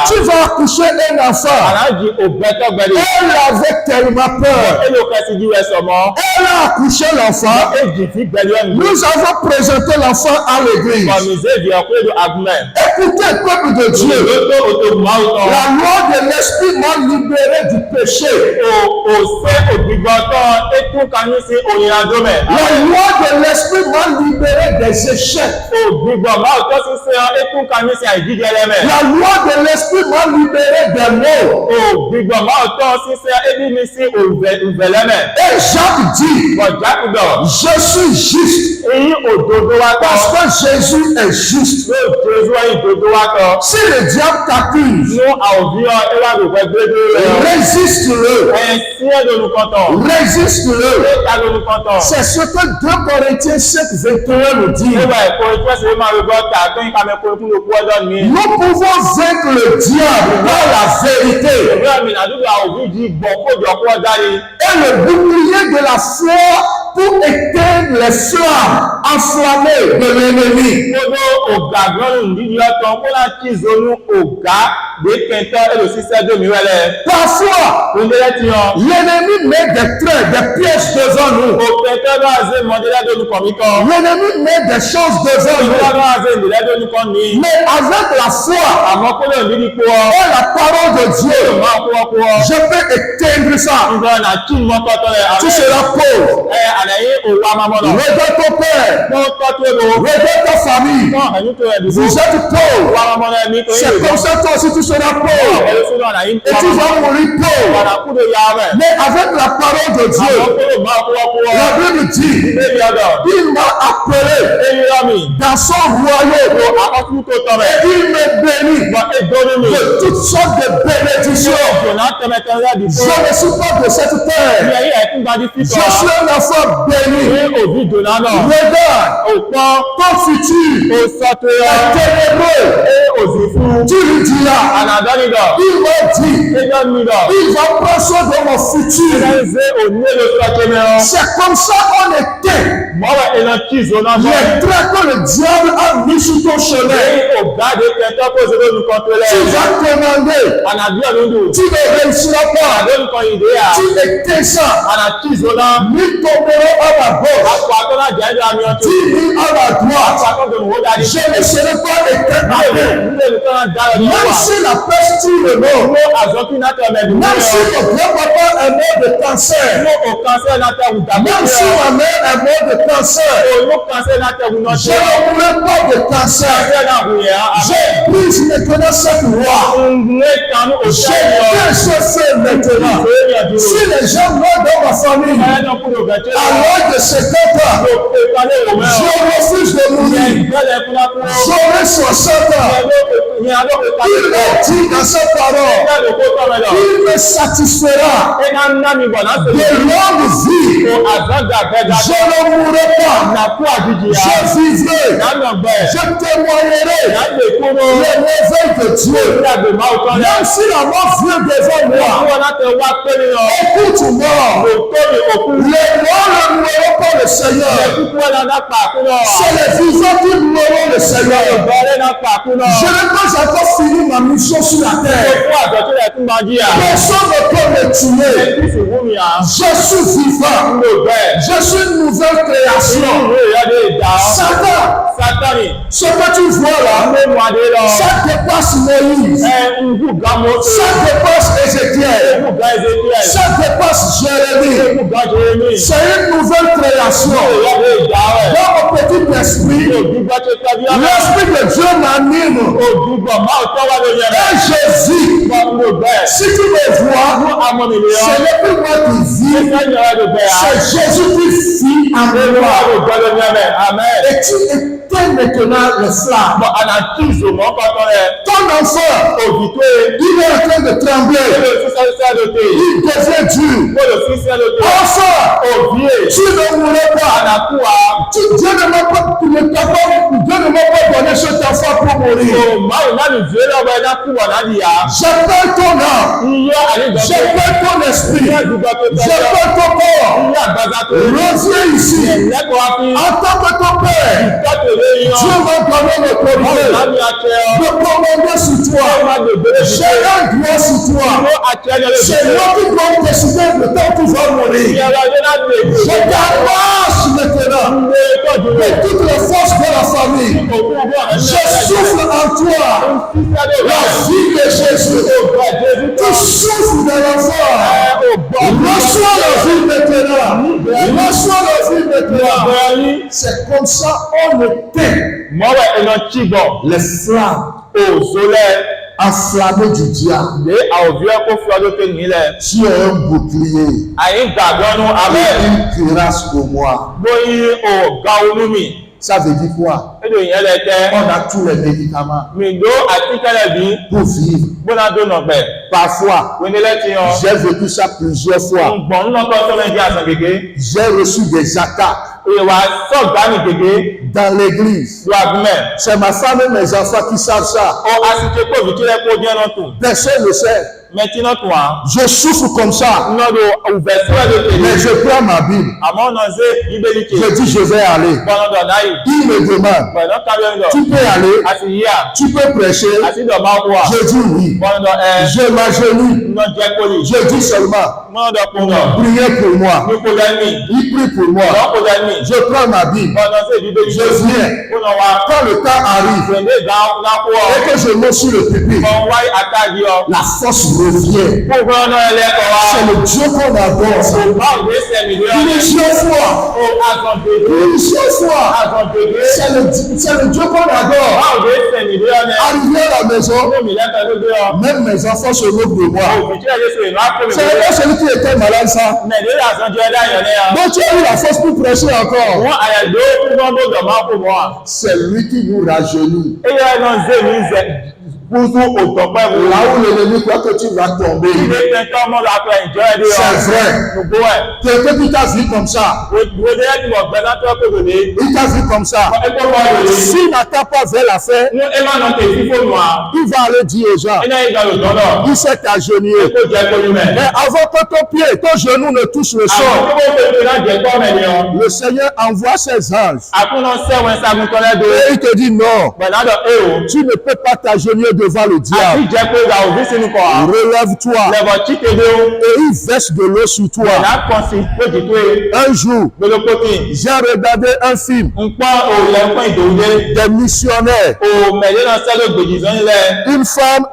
Tu vas accoucher un enfant. Elle avait tellement peur. Elle a accouché l'enfant. Nous avons présenté l'enfant à l'église. Écoutez, peuple de Dieu, la loi de l'esprit m'a libéré du péché. La loi de l'esprit m'a libéré des échecs. La loi de l'esprit m'a libéré des mots. Et Jacques dit, je suis juste parce que Jésus est juste. Si le diable t'accuse, résiste-le. Résiste-le. C'est ce que 2 Corinthiens 7, 21 nous dit. Nous pouvons vaincre le diable par la vérité. Et le bouclier de la foi pour éteindre les flammes enflammées de l'ennemi. Parfois, l'ennemi met des traits, des pièges devant nous. L'ennemi met des choses devant nous. Mais avec la foi et la parole de Dieu, je peux éteindre ça. Tu seras pauvre. Regarde ton père. Regarde ta famille. Vous êtes pauvre. C'est comme ça toi aussi tu seras pauvre. Et tu vas mourir pauvre. Mais avec la parole de Dieu, la Bible dit, il m'a appelé dans son royaume et il me bénit de toutes sortes de bénédictions. Je ne suis pas de cette terre. Je suis un enfant béni. Regarde, ton futur est ténébreux. Tu lui diras, il m'a dit, il va prendre soin de mon futur. C'est comme ça on était. Les traits que le diable a mis sur ton chemin, tu vas commander. Tu ne réussiras pas. Tu étais ça. Mille tomberont à la gauche, 10 000 à la droite. Je ne serai pas éteint après. Même si la peste tue le mort, même si mon grand-papa est mort de cancer, même si ma mère est morte de cancer. Olú cancer náà tẹ̀wù náà Je ne voulais pas de cancer. Cancer náà wù yẹn. Je brise maintenant cette loi. Ǹgbẹ́ kanú Je òṣèlú yọ. fais ce fait maintenant. Si les gens meurent dans ma famille, Ẹnu kúrò gẹ̀tẹ́ à l'âge de 50 ans, je refuse de mourir. J'aurai 60 ans. Il est dit dans sa parole, il me satisfera de longue vie. Je ne mourrai pas. Je vivrai. Je témoignerai le réveil de Dieu. Même si la mort vient devant moi, écoute-moi. Les morts ne mourront pas le Seigneur. C'est les vivants qui mourront le Seigneur. Je n'ai pas encore fini ma mission sur la terre. Personne ne peut me tuer. Je suis vivant. Je suis une nouvelle création. Satan, ce que tu vois là, ça dépasse Moïse. Ça dépasse Ézéchiel. Ça dépasse Jérémie. C'est une nouvelle création. Dans mon petit esprit, l'esprit de Dieu m'anime. Et je vis. Si tu me vois, ce n'est plus moi qui vis, c'est Jésus qui vit en moi. Et tu éteins maintenant le flamme. Ton enfant, il est en train de trembler. Il devient dur. Enfant, tu ne mourras pas. Dieu ne m'a pas donné cet enfant pour mourir. J'appelle ton âme. J'appelle ton esprit. J'appelle ton corps. Reviens ici. En tant que ton père, Dieu va donner le problème. Le commander sur toi. J'ai un droit sur toi. C'est moi qui dois décider le temps où tu vas mourir. Je t'arrache maintenant de toutes les forces de la famille. Je souffle en toi la vie de Jésus. Tu souffles de l'enfant. Reçois la vie maintenant. Reçois la vie maintenant. C'est comme ça on éteint les flammes enflammées du diable. Tu es un bouclier. Une cuirasse pour moi. Ça veut dire quoi? On a tous les médicaments pour vivre. Parfois, j'ai vécu ça plusieurs fois. J'ai reçu des attaques dans l'église. C'est ma femme et mes enfants qui savent ça. Personne ne sait. Maintenant, toi, Je souffre comme ça. Mais je prends ma Bible. Je dis je vais aller. Il me demande, tu peux aller, tu peux prêcher. Je dis oui. Je m'agenouille. Je dis seulement, priez pour moi. Il prie pour moi. Je prends ma Bible. Je viens. Quand le temps arrive et que je monte sur le pupitre, la force revient. C'est le Dieu qu'on adore. Plusieurs fois. C'est le Dieu qu'on adore. Arrivé à la maison, même mes enfants se moquent de moi. C'est pas celui qui était malade ça. Donc tu as eu la force pour prêcher encore. C'est lui qui nous rajeunit. Là où l'ennemi croit que tu vas tomber. C'est vrai. Quelqu'un qui t'a vu comme ça. Il t'a vu comme ça. S'il n'attend pas vers la fin, il va aller dire aux gens, il s'est agenouillé. Mais avant que ton genou ne touche le sol, le Seigneur envoie ses anges. Et il te dit non, tu ne peux pas t'agenouiller devant le àti diable. jẹ́ pé ìgbà òbí sínú kọ̀ á. Relève-toi lẹ́bọ̀ chíkèdè o. et il verse de l'eau sur toi. ìyá kan sí lójì tó e. Un jour, gbólókòtì. j'ai regardé un film ń pọ́n òòlẹ̀ ń pọ́n ìdòwúdé. des missionnaires. òmẹ̀lẹ́ náà sẹ́lẹ̀ gbèjì sọ́nilẹ̀. Une femme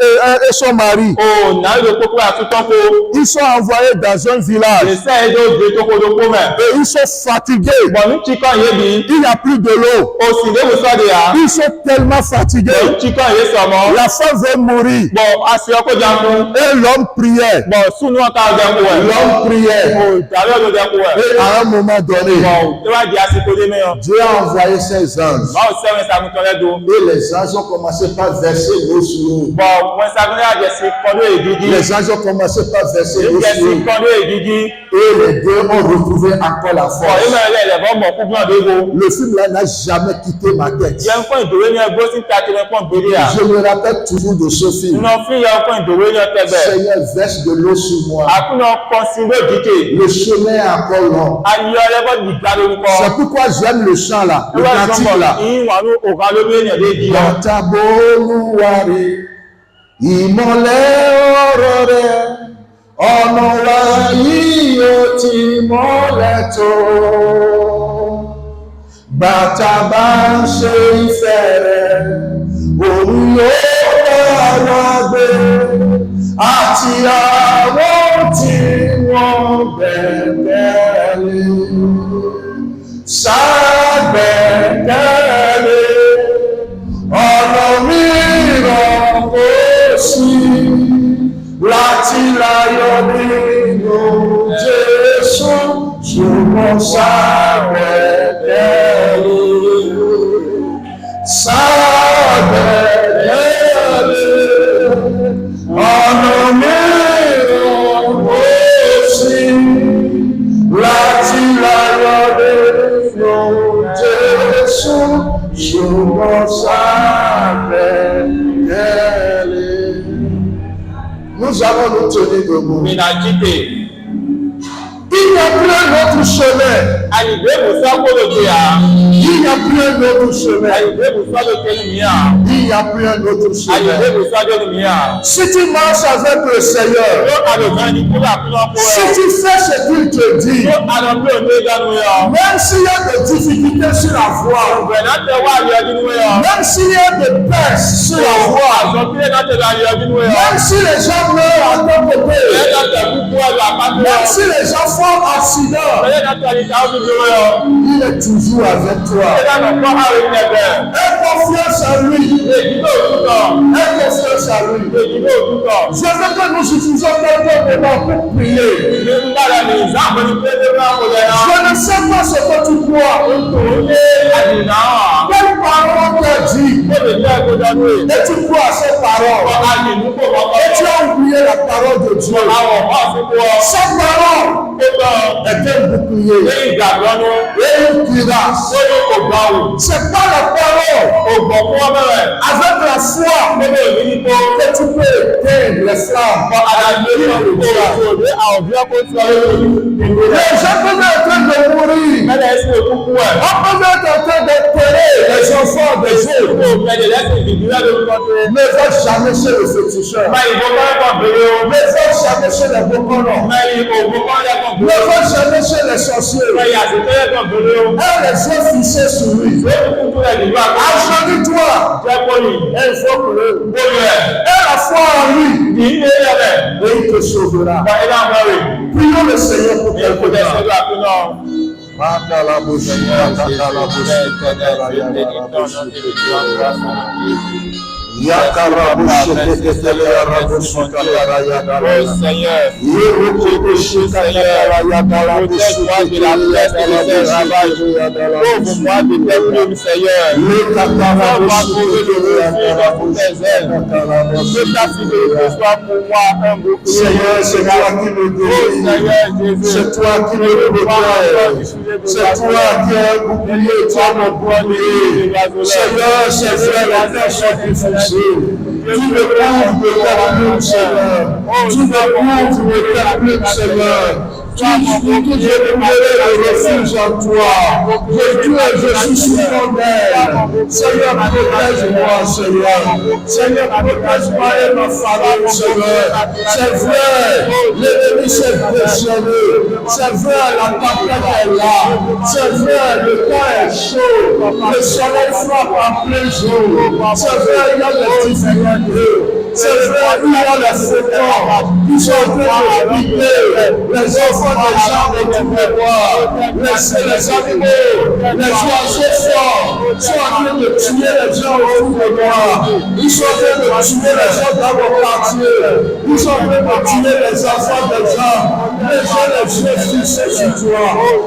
et son mari. òònà ìlú pópó àtúntọ́kọ. Ils sont envoyés dans un village ìṣe èdè ògbé tó kodokó mẹ́. et ils sont fatigués. bọ̀nú chíkọ̀ yé bi. Il n'y a plus de l'eau. òsì léwu sọ́ọ̀dì yá. Ils sont tellement fatigués. bọ̀nú chíkọ̀ yé sọ̀mọ́. La femme veut mourir. bọ̀ àṣẹ ọkọ̀ jankun. Et l'homme priait. bọ̀ súnú ọ̀ka ọ̀dẹ̀kù ẹ̀. L'homme priait. ìtàrí ọ̀dẹ̀kù ẹ̀. Et à un moment donné, bọ̀ tó bá di àsìkò dé mẹ́yàn. Dieu a envoyé ses anges. báwo sẹ́wọ̀n ìsàkùntàn rẹ̀ do. Et les anges ont commencé par verser l'eau sur eux. bọ̀ wọ́n ìsàkùntàn rẹ̀ àjẹsí kọ́dọ̀ ègigi. Les anges ont commencé par verser l'eau ìjẹsí sur eux. kọ́dọ̀ ègigi. Et les deux ont retrouvé encore la bọ̀ force. ìmọ̀ ẹ̀rẹ́ rẹ̀ bọ́ mọ̀ kúgbọ́n dégo. Le film là n'a jamais quitté ma tête. yẹn fún ìdòwé ní ẹgbó sí tàkìrẹ́ fún gbèrè à. Je me rappelle toujours de ce film. iná fún yẹn fún ìdòwé ní ọtẹgbẹ́. Seigneur, verse de l'eau sur moi. àkúnà kọ́sí lójijì. Le chemin est encore long. ayé ọlẹ́gbọ́n gbìgbà lórúkọ. C'est pourquoi j'aime le chant là, le ìwé cantique ìsọmọ là. ìwàlú òkà lórí ènìyàn lè di ọ. Tàbí Olúwarẹ̀, ìmọ́lẹ̀ ọ̀rọ̀ rẹ̀, ọ̀nà wa yìí ó ti mọ́lẹ̀ tó. Bàtà bá ń ṣe ìfẹ́ rẹ̀, òun yóò bá wa gbé. Àti àwọn tí wọ́n gbẹ́kẹ̀lé. Ṣàgbẹ́kẹ̀lé ọ̀nà mìíràn kò sí láti láyọ̀ nínú Jésù ṣùgbọ́n ṣàgbẹ́kẹ̀lé. Ṣàgbẹ́kẹ̀lé ọ̀nà mìíràn kò sí láti láyọ̀ nínú Jésù ṣùgbọ́n ṣàgbẹ́kẹ̀lé. Nous allons nous tenir debout. mina jíde. Il n'y a plus un autre chemin. àyìnbé musa kólógbé à. Il n'y a plus un autre chemin. àyìnbé musa lókè ní mi à. Il n'y a plus un autre àyìnbé chemin. musa lókè ní mi à. Si tu marches avec le Seigneur, yóò àlòkàn ní kúrò àkúnà kó si ẹ. tu fais ce qu'il te dit, yóò àlòkàn ní ìdánù yọ. même s'il y a des difficultés sur la voie, ọ̀gbẹ̀ náà tẹ wá àyè ọdún yọ. même s'il y a des pertes sur la voie, àzọ̀kílẹ̀ náà tẹ àyè ọdún yọ. même si les gens meurent à ton côté, ẹ̀yẹ́ náà tẹ kúkú ẹ̀lú àpáta yọ. même si les gens font accident, ẹ̀yẹ́ náà tẹ àyíká ọdún yọ. il est toujours avec toi. ẹ̀yẹ́ náà kọ́ àrùn ìnẹ̀bẹ̀. Aie confiance en lui. èyí ló tútọ̀. Aie confiance en lui. èyí ló tútọ̀. Je veux que nous utilisons quelques moments pour prier. ìlú ń bára ní ìsáàmù ní pé ló máa ń wọlé náà. Je ne sais pas ce que tu crois. Olé àdìnà hàn. Quelle parole te dit? Ó lè jẹ́ ìgbójọ́ ní èyí. Et tu crois à ces paroles. Àdìnú kò kọ́kọ́. Et tu as oublié la parole de Dieu. Àwọn ọ̀pá àfikún ọ. Cette parole Ó lọ est un bouclier. ní ìgbàgbọ́ ní. Et une cuirasse. Ó ní kò gbà wò. C'est pas la parole. Ògbọ̀n fún ọmọ rẹ̀. Avec la foi Ó lè rí nípo. que tu peux éteindre les flammes. Àdàgbé ní òkè òde àwọn bí ọkọ̀ tí wọ́n lè rí. Les gens peuvent être en train de mourir. Mẹ́lẹ̀ sí òkúkú ẹ̀. On peut être en train d'enterrer les enfants des autres. Ó mẹ́lẹ̀ lẹ́sìn ìdílé lórúkọ tó. Ne va jamais chez le féticheur. Máa ìbò kọ́lẹ́kọ̀ bèrè o. Ne va jamais chez les boconnons. Máa ìbò kọ́lẹ́kọ̀ Ne bèrè o. va jamais chez les sorciers. Máa ìyàsí kọ́lẹ́kọ̀ bèrè o. Elle les yeux fixés sur lui. Ó kúkú rẹ̀ nígbà kan. Agenouille-toi. Jẹ́ pọ́lì. Et il faut que le Bólú ẹ̀. et la foi en lui. Kì í lé ẹ̀rẹ̀. Et il te sauvera. Gba ilé àwọn rẹ̀. Prions le Seigneur pour Ní quelque kò tẹ̀ temps. sọ́dọ̀ àpínà. Oh Seigneur, protège-moi de la peste et des ravages. Ouvre-moi de tes plumes, Seigneur. Fais-moi trouver le refuge dans toutes tes ailes. Que ta fidélité soit pour moi un bouclier. Seigneur, c'est toi qui me Oh guéris. Seigneur Jésus, C'est toi qui me protèges. C'est toi qui es un bouclier, toi mon premier. Seigneur, c'est vrai, la terre sont diffusée. Tu me couvres de ta plume, Seigneur. Tu me couvres de ta plume, Seigneur. Tout je trouverai le refuge en toi. Je suis sous ton aile. Seigneur, protège-moi, Seigneur. Seigneur, protège-moi et ma famille, Seigneur. C'est vrai, l'ennemi s'est déchaîné. C'est vrai, la tempête est là. C'est vrai, le temps est chaud. Le soleil frappe en plein jour. C'est vrai, il y a des difficultés. C'est vrai, il y a les faucons qui sont en train de piquer les enfants des gens de tout le monde. Les animaux, les oiseaux forts sont en train de tuer les gens autour de moi. Ils sont en train de tuer les gens dans mon quartier. Ils sont en train de tuer les enfants des gens. Mais j'ai les yeux fixés sur toi.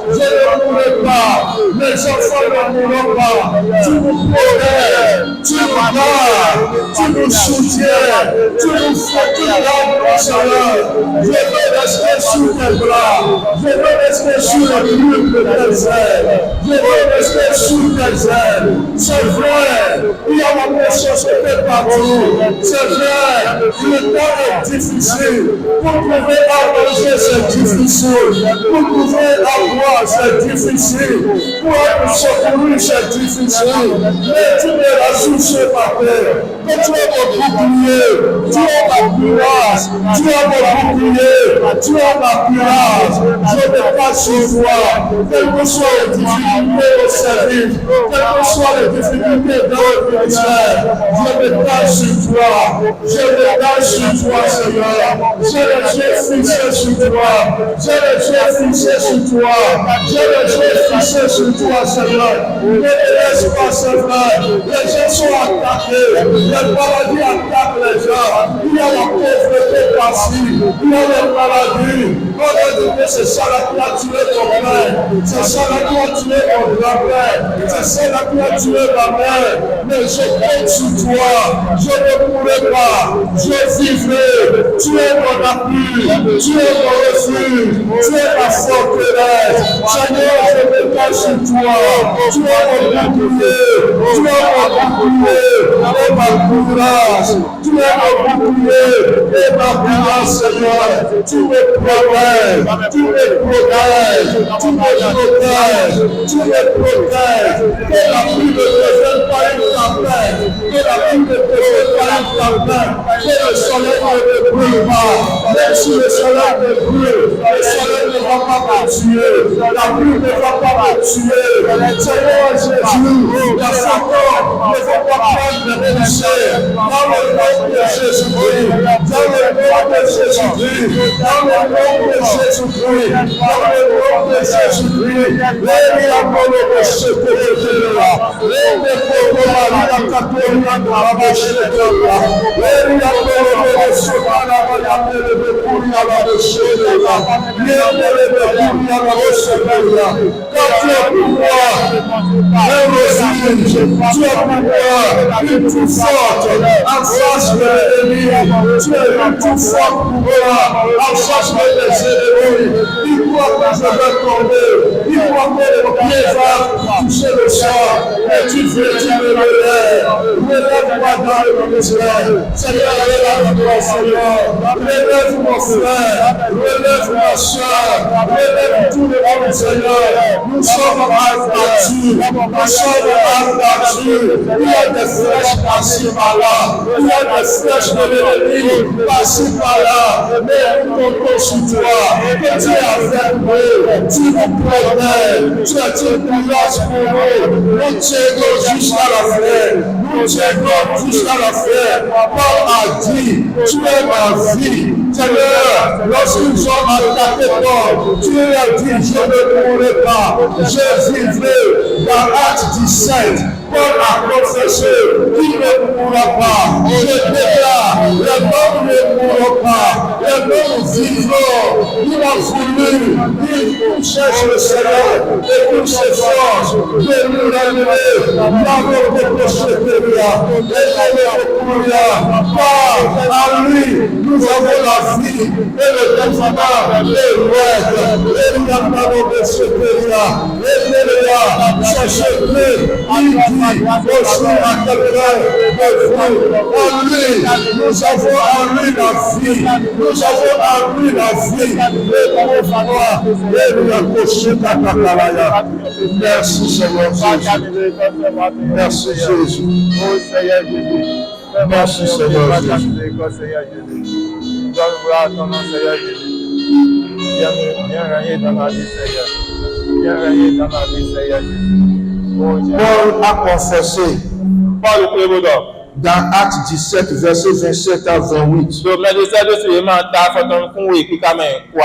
Je ne mourrai pas. Les enfants ne mourront pas. Tu nous protèges, tu nous gardes, tu nous soutiens, tu nous fais tout l'âme, Seigneur. Je veux rester sous tes bras. Je veux rester sous le plume de tes ailes. Je veux rester sous tes ailes. C'est vrai, il y a la méchanceté partout. C'est vrai, le temps est difficile. Pour pouvoir arranger, c'est difficile. Pour pouvoir avoir, c'est difficile. Pour être secouru, c'est difficile. Mais tu me rassures ce matin. Que tu es mon bouclier, tu es ma cuirasse, tu es mon bouclier, tu es ma cuirasse. Je me passe sur toi. Quelles que soient les difficultés au service, quelles que soient les difficultés dans le ministère, je me passe sur toi. Je me passe sur toi, Seigneur. J'ai les yeux fixés sur toi. J'ai les yeux fixés sur toi. J'ai les yeux fixés sur toi, Seigneur. Ne me laisse pas, Seigneur. Les gens sont attaqués. Les maladies attaquent les gens. Il y a la pauvreté passive. Il y a les maladies. On a dit que c'est ça là qui a tué ton père. C'est ça là qui a tué mon grand-père. C'est ça là qui a tué ma mère. Mais je compte sur toi. Je ne mourrai pas. Je vivrai. Tu es mon appui. Tu es mon refuge. Tu es ma forteresse. Seigneur, je me cache sur toi. Tu es mon bouclier. Tu es mon bouclier. Et ma courage. Tu es mon bouclier. Et ma courage, Seigneur. Tu me protèges. Tu me protèges. Tu me protèges. Tu me protèges. Que la pluie ne devienne pas une tempête. Que la pluie ne devienne pas une tempête. Que le soleil ne me brûle pas. Même si le soleil me brûle, le soleil ne va pas me tuer. La pluie ne va pas me tuer. Seigneur Jésus, la faucon ne va pas prendre mes péchés. Dans le nom de Jésus-Christ, dans le nom de Jésus-Christ, dans le nom de Jésus-Christ, dans le nom de Jésus-Christ, les Apollo de ce côté-là, les Apollo Maria Catholique de la Bacheletta, les Apollo de ce côté-là, les Pouria de ce côté-là, les Apollo de Pouria de ce côté-là. Quand tu es pour moi, un refuge, tu es pour moi une toute forte en face de l'ennemi. Tu es une toute forte pour moi en face de tes ennemis. Il croit que je vais tomber. Il croit que mon pied va toucher le sol. Et tu veux, tu me relèves. Relève-moi dans le ministère. Seigneur, relève-moi, Seigneur. Relève mon frère. Relève ma soeur. Relève tout le monde, Seigneur. Nous sommes abattus. Nous sommes abattus. Il y a des flèches par-ci par-là. Il y a des flèches de l'ennemi par-ci par-là. Mais nous comptons sur toi. Que tu es avec nous. Tu nous protèges. Tu es une courage pour nous. Nous tiendrons jusqu'à la fin. Nous tiendrons jusqu'à la fin. Paul a dit, tu es ma vie. Seigneur, lorsqu'ils ont attaqué Paul, tu as dit, je ne mourrai pas. Je vivrai. Dans Acte 17, Paul a confessé qu'il ne mourra pas. Je déclare, les morts ne mourront pas. Les morts vivront. Il a voulu, il cherche le Seigneur et toutes ses forces de nous ramener dans notre péché. Et dans notre courir, par à lui, nous avons la vie et le développement des rois. Et nous avons le secrétaire. Et nous cherchez plus. Il dit, aussi à quelqu'un de vous. En lui, nous avons en lui la vie. Nous avons en lui la vie. Et nous voir. Et nous accrocher ta cataraya. Merci Seigneur Jésus. Merci Jésus. Merci Seigneur Jésus. Viens régner dans ma vie, Seigneur. Viens régner dans ma vie, Seigneur Jésus. Paul a confessé Paul prévodo. dans Actes 17, versets 27 à 28. So, mais je sais que c'est vraiment ta façon de courir, puis quand même, quoi,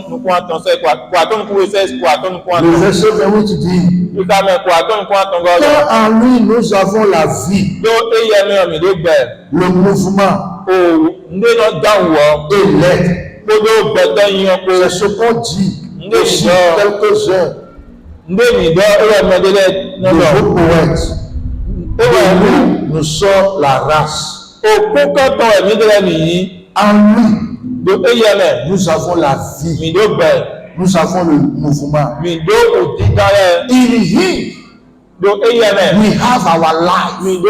nous pointons, c'est quoi, ton courir, c'est quoi, ton Le pointons. verset 28 dit, Puis quand même, quoi, ton pointons, car en lui nous avons la vie, donc, et il y a même, il est belle. le mouvement Oh, nous, notre dans et l'aide. C'est ce qu'on dit aussi quelques-uns de vos poètes. Et nous sommes la race. En lui, nous avons la vie. Nous avons le mouvement. In him, we have our life. In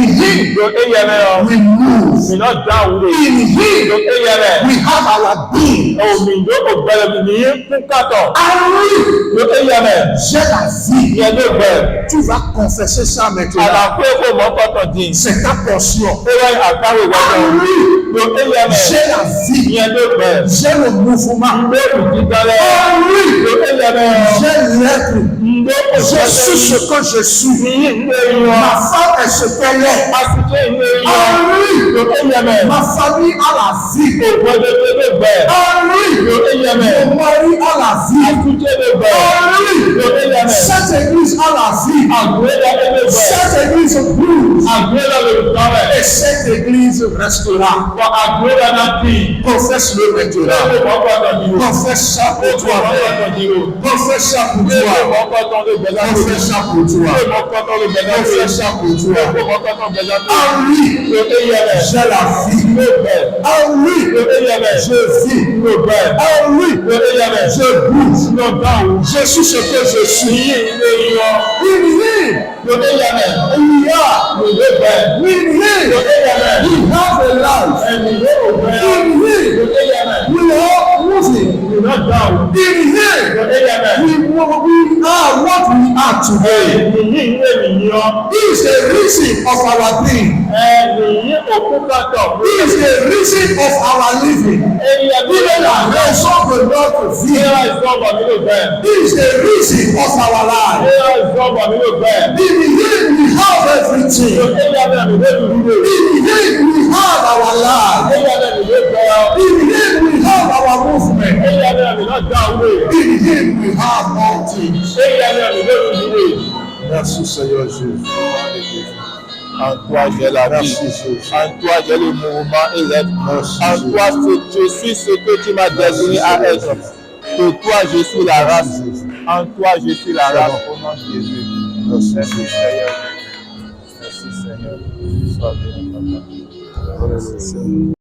him, we move. In him, we have our being. En lui, j'ai la vie. Tu vas confesser ça maintenant. C'est ta portion. En lui, j'ai la vie. J'ai le mouvement. En lui, j'ai l'être. Je suis ce que je suis. Ma femme est ce qu'elle est. En lui, ma famille a la vie. En lui, mon mari a la vie. En lui, cette église a la vie. Cette église bouge. Et cette église restera. Confesse-le maintenant. Confesse ça pour toi. Confesse ça pour toi. Confesse ça pour toi. Confesse ça pour toi. En lui, j'ai la vie. En lui, je vis. En lui, je bouge. Je suis ce que je suis. In him, we have a life. In him, we are moving. In him, we are what we are today. He is the reason of our being. He is the reason of our living. Even our raison de notre vie. He is the reason of our life. In him, we have everything. In him, we have our life. In him, we have our movement. In him, we have all things. Merci Seigneur Jésus. En toi, j'ai la vie. En toi, j'ai le mouvement et l'aide. En toi, je suis ce que tu m'as destiné à être. Pour toi, je suis la race. En toi, je suis la race. Au nom de Jésus. Merci Seigneur. Merci Seigneur. Sois béni, Papa.